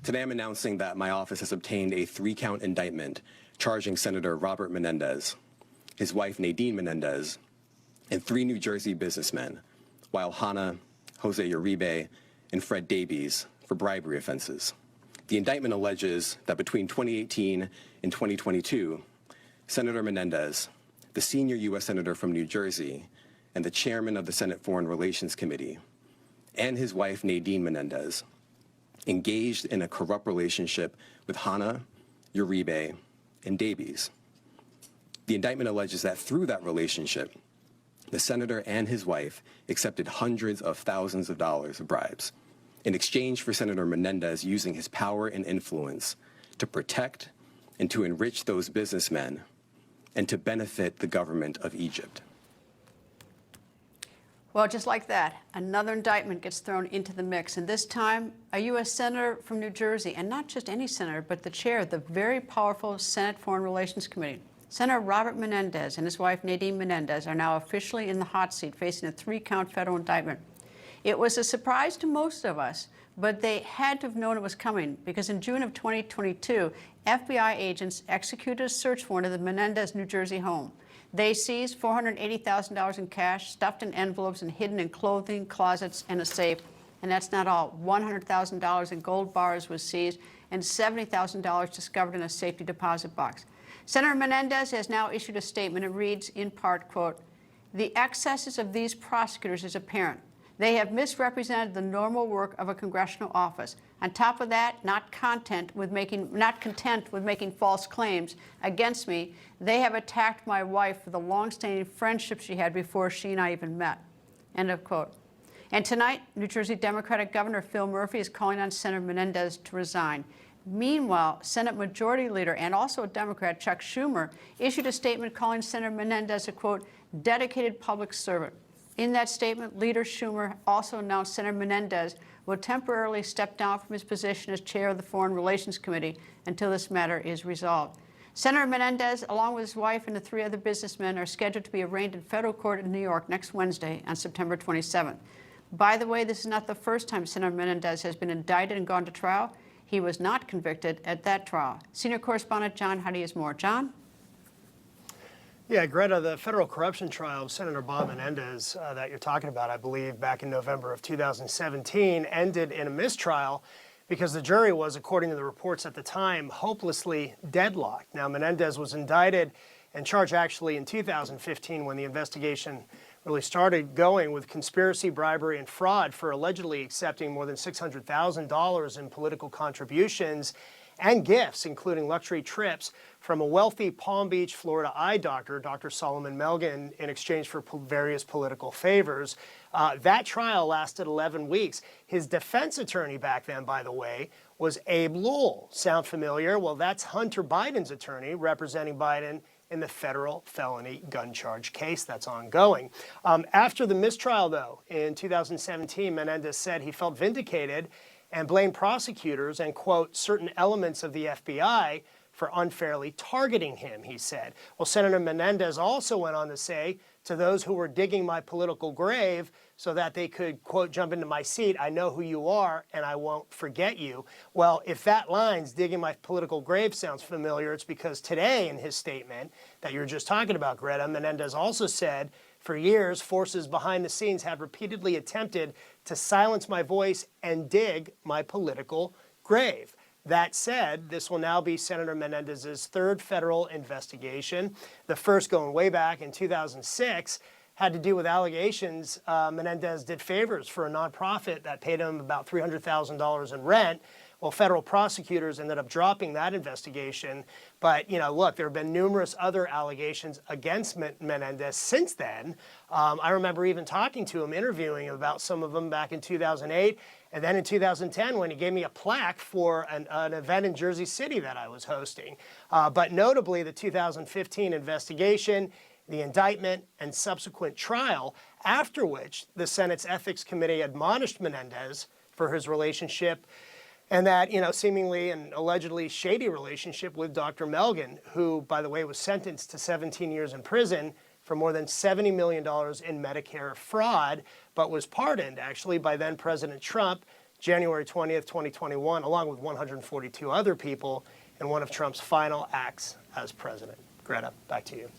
Today I'm announcing that my office has obtained a 3-count indictment charging Senator Robert Menendez, his wife Nadine Menendez, and 3 New Jersey businessmen, while Hannah, Jose Uribe, and Fred Davies, for bribery offenses. The indictment alleges that between 2018 and 2022, Senator Menendez, the senior U.S. Senator from New Jersey and the chairman of the Senate Foreign Relations Committee, and his wife Nadine Menendez, engaged in a corrupt relationship with Hannah, Uribe, and Davies. The indictment alleges that through that relationship, the senator and his wife accepted hundreds of thousands of dollars of bribes in exchange for Senator Menendez using his power and influence to protect and to enrich those businessmen and to benefit the government of Egypt. Well, just like that, another indictment gets thrown into the mix, and this time a U.S. Senator from New Jersey, and not just any senator, but the chair of the very powerful Senate Foreign Relations Committee. Senator Robert Menendez and his wife Nadine Menendez are now officially in the hot seat, facing a 3-count federal indictment. It was a surprise to most of us, but they had to have known it was coming, because in June of 2022, FBI agents executed a search warrant of the Menendez, New Jersey home. They seized $480,000 in cash, stuffed in envelopes and hidden in clothing, closets, and a safe. And that's not all. $100,000 in gold bars was seized and $70,000 discovered in a safety deposit box. Senator Menendez has now issued a statement. It reads, in part, quote, "The excesses of these prosecutors is apparent. They have misrepresented the normal work of a congressional office. On top of that, not content with making false claims against me, they have attacked my wife for the long-standing friendship she had before she and I even met." End of quote. And tonight, New Jersey Democratic Governor Phil Murphy is calling on Senator Menendez to resign. Meanwhile, Senate Majority Leader and also a Democrat, Chuck Schumer, issued a statement calling Senator Menendez a, quote, "dedicated public servant." In that statement, Leader Schumer also announced Senator Menendez will temporarily step down from his position as chair of the Foreign Relations Committee until this matter is resolved. Senator Menendez, along with his wife and the 3 other businessmen, are scheduled to be arraigned in federal court in New York next Wednesday on September 27th. By the way, this is not the first time Senator Menendez has been indicted and gone to trial. He was not convicted at that trial. Senior Correspondent John Huddy has more. John? Yeah, Greta, the federal corruption trial of Senator Bob Menendez that you're talking about, I believe, back in November of 2017, ended in a mistrial because the jury was, according to the reports at the time, hopelessly deadlocked. Now, Menendez was indicted and charged actually in 2015 when the investigation really started going with conspiracy, bribery, and fraud for allegedly accepting more than $600,000 in political contributions and gifts, including luxury trips from a wealthy Palm Beach, Florida eye doctor, Dr. Solomon Melgen, in exchange for various political favors. That trial lasted 11 weeks. His defense attorney back then, by the way, was Abe Lowell. Sound familiar? Well, that's Hunter Biden's attorney representing Biden in the federal felony gun charge case that's ongoing. After the mistrial, though, in 2017, Menendez said he felt vindicated and blamed prosecutors and, quote, certain elements of the FBI for unfairly targeting him, he said. Well, Senator Menendez also went on to say, to those who were digging my political grave so that they could, quote, jump into my seat, I know who you are and I won't forget you. Well, if that line's digging my political grave sounds familiar, it's because today in his statement that you were just talking about, Greta, Menendez also said, for years, forces behind the scenes have repeatedly attempted to silence my voice and dig my political grave. That said, this will now be Senator Menendez's 3rd federal investigation. The first, going way back in 2006, had to do with allegations Menendez did favors for a nonprofit that paid him about $300,000 in rent. Well, federal prosecutors ended up dropping that investigation. But, you know, look, there have been numerous other allegations against Menendez since then. I remember even talking to him, interviewing him about some of them back in 2008. And then in 2010, when he gave me a plaque for an event in Jersey City that I was hosting. But notably, the 2015 investigation, the indictment, and subsequent trial, after which the Senate's Ethics Committee admonished Menendez for his relationship and that, you know, seemingly and allegedly shady relationship with Dr. Melgen, who, by the way, was sentenced to 17 years in prison for more than $70 million in Medicare fraud, but was pardoned, actually, by then President Trump January 20th, 2021, along with 142 other people in one of Trump's final acts as president. Greta, back to you.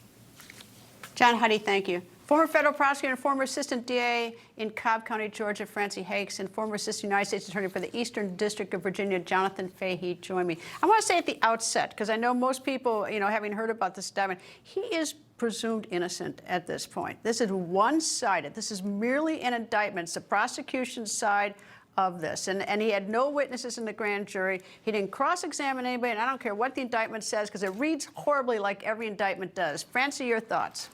John Huddy, thank you. Former federal prosecutor and former assistant DA in Cobb County, Georgia, Francey Hakes, and former assistant United States attorney for the Eastern District of Virginia, Jonathan Fahey, join me. I want to say at the outset, because I know most people, having heard about this indictment, he is presumed innocent at this point. This is one-sided. This is merely an indictment. It's the prosecution's side of this. And he had no witnesses in the grand jury. He didn't cross-examine anybody, and I don't care what the indictment says, because it reads horribly like every indictment does. Francey, your thoughts?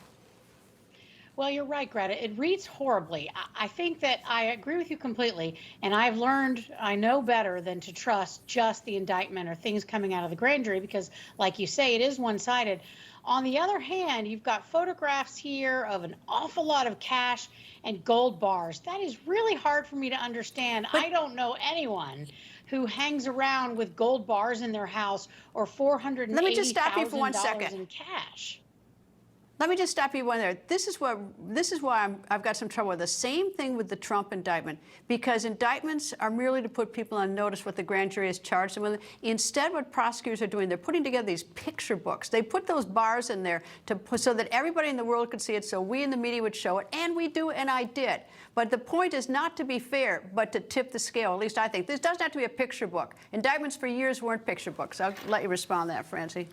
Well, you're right, Greta. It reads horribly. I think that I agree with you completely, and I've learned I know better than to trust just the indictment or things coming out of the grand jury because, like you say, it is one-sided. On the other hand, you've got photographs here of an awful lot of cash and gold bars. That is really hard for me to understand. I don't know anyone who hangs around with gold bars in their house or $480,000 Let me just stop you for 1 second. in cash. Let me just stop you one there. This is why I've got some trouble with the same thing with the Trump indictment, because indictments are merely to put people on notice what the grand jury has charged them with. Instead, what prosecutors are doing, they're putting together these picture books. They put those bars in there so that everybody in the world could see it, so we in the media would show it, and we do, and I did. But the point is not to be fair, but to tip the scale, at least I think. This doesn't have to be a picture book. Indictments for years weren't picture books. I'll let you respond to that, Francey.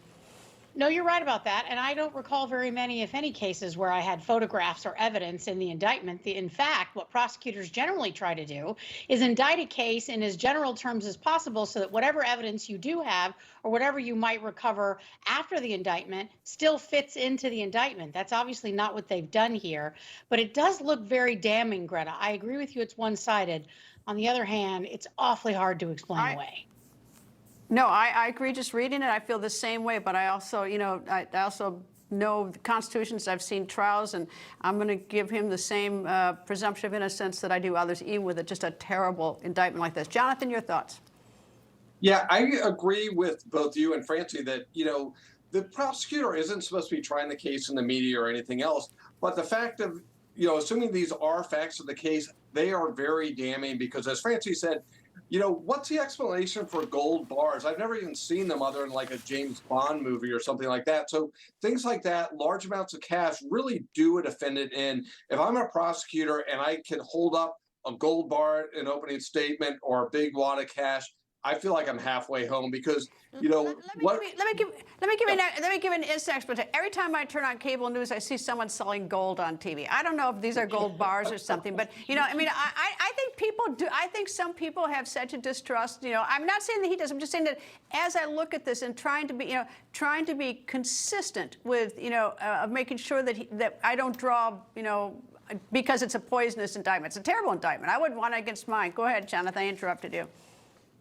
No, you're right about that. And I don't recall very many, if any, cases where I had photographs or evidence in the indictment. In fact, what prosecutors generally try to do is indict a case in as general terms as possible so that whatever evidence you do have or whatever you might recover after the indictment still fits into the indictment. That's obviously not what they've done here. But it does look very damning, Greta. I agree with you. It's one-sided. On the other hand, it's awfully hard to explain away. No, I agree. Just reading it, I feel the same way. But I also, I also know the constitutions. I've seen trials, and I'm going to give him the same presumption of innocence that I do others, even with just a terrible indictment like this. Jonathan, your thoughts? Yeah, I agree with both you and Francey that, the prosecutor isn't supposed to be trying the case in the media or anything else. But the fact of, assuming these are facts of the case, they are very damning because, as Francey said, what's the explanation for gold bars? I've never even seen them other than like a James Bond movie or something like that. So things like that, large amounts of cash really do a defendant in. If I'm a prosecutor and I can hold up a gold bar in an opening statement or a big wad of cash, I feel like I'm halfway home because, Let me give an instant explanation. Every time I turn on cable news, I see someone selling gold on TV. I don't know if these are gold bars or something, but I think people do. I think some people have such a distrust. I'm not saying that he does. I'm just saying that as I look at this and trying to be consistent with making sure that I don't draw because it's a poisonous indictment. It's a terrible indictment. I wouldn't want it against mine. Go ahead, Jonathan. I interrupted you.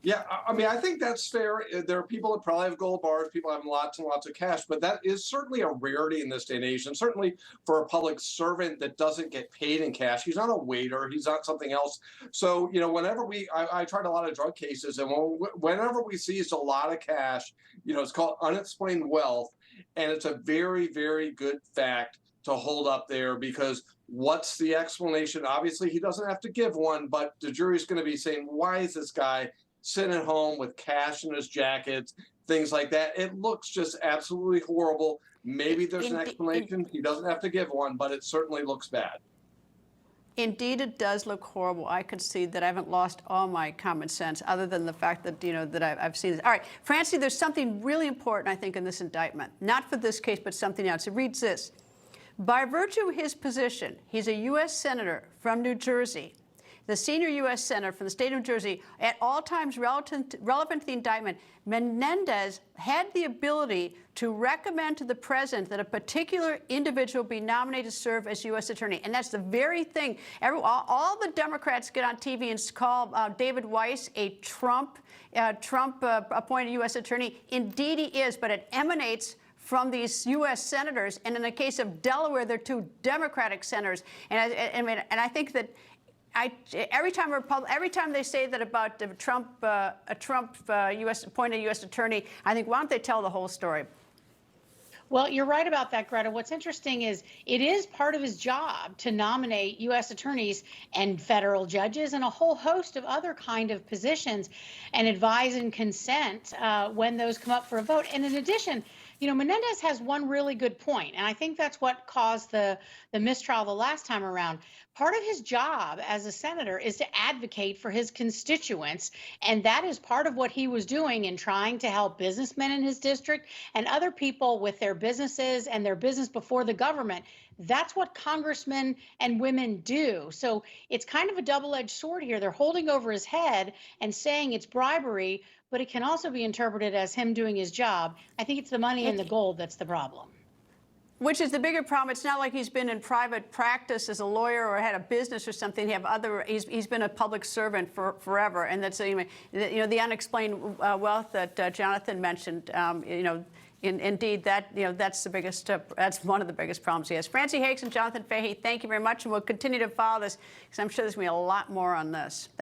Yeah, I think that's fair. There are people that probably have gold bars, people have lots and lots of cash, but that is certainly a rarity in this day and age. And certainly for a public servant that doesn't get paid in cash, he's not a waiter, he's not something else. So, whenever I tried a lot of drug cases, and whenever we see a lot of cash, it's called unexplained wealth. And it's a very, very good fact to hold up there because what's the explanation? Obviously, he doesn't have to give one, but the jury's going to be saying, why is this guy sitting at home with cash in his jackets, things like that? It looks just absolutely horrible. Maybe there's an explanation. He doesn't have to give one, but it certainly looks bad. Indeed, it does look horrible. I concede that I haven't lost all my common sense, other than the fact that that I've seen this. All right, Francey, there's something really important, I think, in this indictment. Not for this case, but something else. It reads this: by virtue of his position, he's a U.S. senator from New Jersey, the senior U.S. senator from the state of New Jersey, at all times relevant to the indictment. Menendez had the ability to recommend to the president that a particular individual be nominated to serve as U.S. attorney. And that's the very thing. All the Democrats get on TV and call David Weiss a Trump-appointed U.S. attorney. Indeed, he is, but it emanates from these U.S. senators. And in the case of Delaware, they're two Democratic senators. And I think that every time they say that about a Trump U.S. appointed U.S. attorney, I think, why don't they tell the whole story? Well, you're right about that, Greta. What's interesting is it is part of his job to nominate U.S. attorneys and federal judges and a whole host of other kind of positions and advise and consent when those come up for a vote. And in addition, Menendez has one really good point, and I think that's what caused the mistrial the last time around. Part of his job as a senator is to advocate for his constituents, and that is part of what he was doing in trying to help businessmen in his district and other people with their businesses and their business before the government. That's what congressmen and women do. So it's kind of a double-edged sword here. They're holding over his head and saying it's bribery, but it can also be interpreted as him doing his job. I think it's the money and the gold that's the problem. Which is the bigger problem. It's not like he's been in private practice as a lawyer or had a business or something. He's been a public servant forever, and that's the unexplained wealth that Jonathan mentioned. Indeed, that's the biggest. That's one of the biggest problems he has. Francey, Hakes, and Jonathan Fahey, thank you very much, and we'll continue to follow this because I'm sure there's going to be a lot more on this.